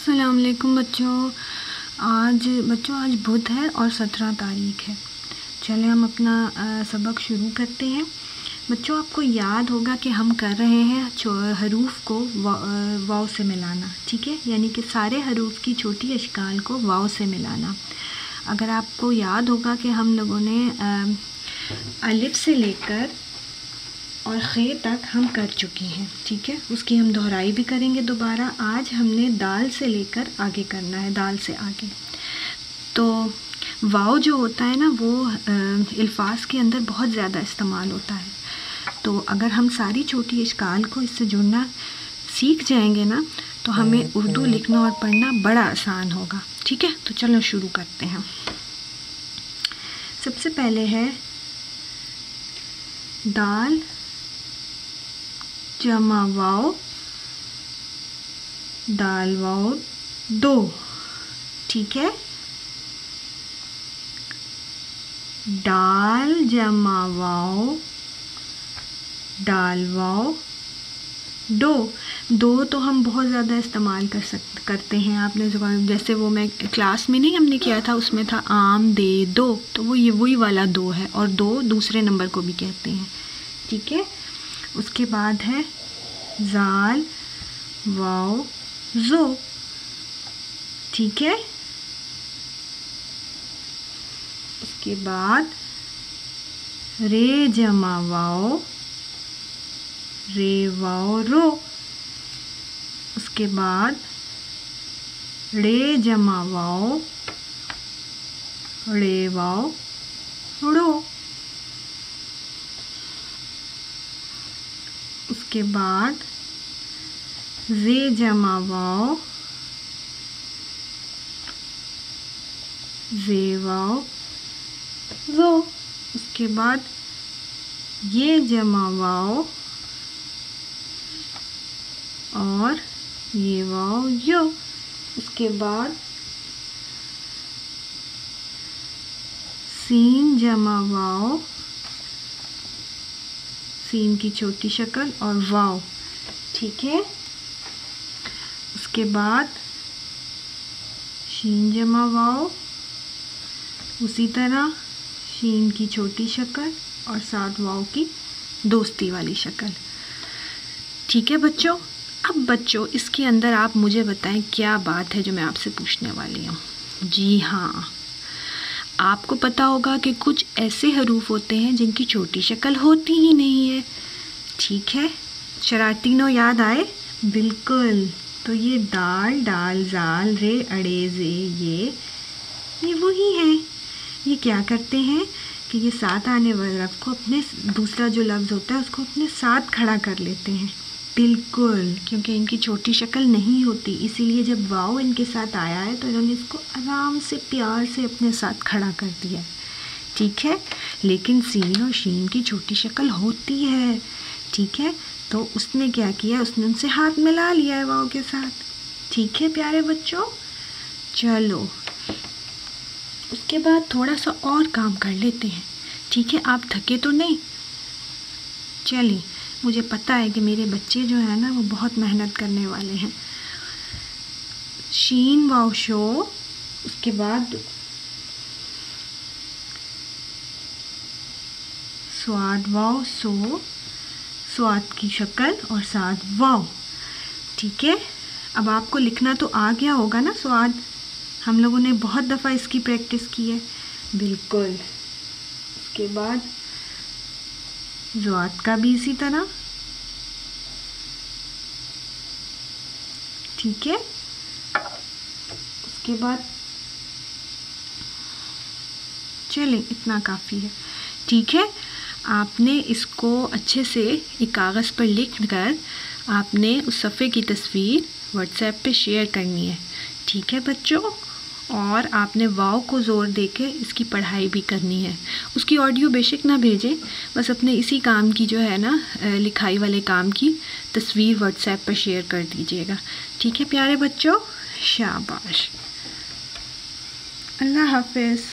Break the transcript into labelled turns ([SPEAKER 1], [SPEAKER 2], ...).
[SPEAKER 1] अस्सलाम वालेकुम बच्चों। आज बुध है और 17 तारीख है। चले हम अपना सबक शुरू करते हैं। बच्चों, आपको याद होगा कि हम कर रहे हैं हरूफ को वाव से मिलाना, ठीक है, यानी कि सारे हरूफ की छोटी अशकाल को वाव से मिलाना। अगर आपको याद होगा कि हम लोगों ने अलिफ से लेकर और खे तक हम कर चुके हैं, ठीक है, उसकी हम दोहराई भी करेंगे दोबारा। आज हमने दाल से लेकर आगे करना है, दाल से आगे। तो वाव जो होता है ना, वो अल्फाज के अंदर बहुत ज़्यादा इस्तेमाल होता है। तो अगर हम सारी छोटी अशकाल को इससे जुड़ना सीख जाएंगे ना, तो हमें उर्दू लिखना और पढ़ना बड़ा आसान होगा, ठीक है। तो चलो शुरू करते हैं। सबसे पहले है दाल जमा वाव, दाल वाव दो, ठीक है। दाल जमा वाव, दाल वाव दो तो हम बहुत ज़्यादा इस्तेमाल करते हैं। आपने जैसे वो मैं क्लास में नहीं हमने किया था, उसमें था आम दे दो, तो वो ये वही वाला दो है, और दो दूसरे नंबर को भी कहते हैं, ठीक है। उसके बाद है जाल वाव जो, ठीक है। उसके बाद रे जमा वाव, रे वाव रो। उसके बाद रे जमा वाव, रे वाव रो। उसके बाद जे जमा वाव, जे वाव जो। उसके बाद ये जमा वाव और ये वाव यो। उसके बाद सीन जमा वाव, सीन की छोटी शक्ल और वाव, ठीक है। उसके बाद शीन जमा वाव, उसी तरह शीन की छोटी शक्ल और साथ वाव की दोस्ती वाली शक्ल, ठीक है बच्चों। अब बच्चों, इसके अंदर आप मुझे बताएं क्या बात है जो मैं आपसे पूछने वाली हूँ। जी हाँ, आपको पता होगा कि कुछ ऐसे हरूफ होते हैं जिनकी छोटी शक्ल होती ही नहीं है, ठीक है। शरारतीनो याद आए? बिल्कुल। तो ये दाल डाल जाल रे अड़े जे ये वही हैं। ये क्या करते हैं कि ये साथ आने वाले लफ्ज़ को अपने, दूसरा जो लफ्ज़ होता है उसको अपने साथ खड़ा कर लेते हैं। बिल्कुल, क्योंकि इनकी छोटी शक्ल नहीं होती, इसीलिए जब वाव इनके साथ आया है तो इन्होंने इसको आराम से प्यार से अपने साथ खड़ा कर दिया, ठीक है। लेकिन सीन और शीन की छोटी शक्ल होती है, ठीक है। तो उसने क्या किया, उसने उनसे हाथ मिला लिया है वाव के साथ, ठीक है प्यारे बच्चों। चलो उसके बाद थोड़ा सा और काम कर लेते हैं, ठीक है। आप थके तो नहीं? चलिए, मुझे पता है कि मेरे बच्चे जो है ना वो बहुत मेहनत करने वाले हैं। शीन वाव शो, उसके बाद स्वाद वाव सो, स्वाद की शक्ल और साथ वाव, ठीक है। अब आपको लिखना तो आ गया होगा ना स्वाद, हम लोगों ने बहुत दफ़ा इसकी प्रैक्टिस की है, बिल्कुल। उसके बाद ज़्वाद का भी इसी तरह, ठीक है। उसके बाद चलें, इतना काफ़ी है, ठीक है। आपने इसको अच्छे से एक कागज़ पर लिख कर आपने उस सफ़े की तस्वीर व्हाट्सएप पे शेयर करनी है, ठीक है बच्चों। और आपने वाव को ज़ोर देके इसकी पढ़ाई भी करनी है। उसकी ऑडियो बेशक ना भेजें, बस अपने इसी काम की जो है ना, लिखाई वाले काम की तस्वीर व्हाट्सएप पर शेयर कर दीजिएगा, ठीक है प्यारे बच्चों। शाबाश, अल्लाह हाफ़िज़।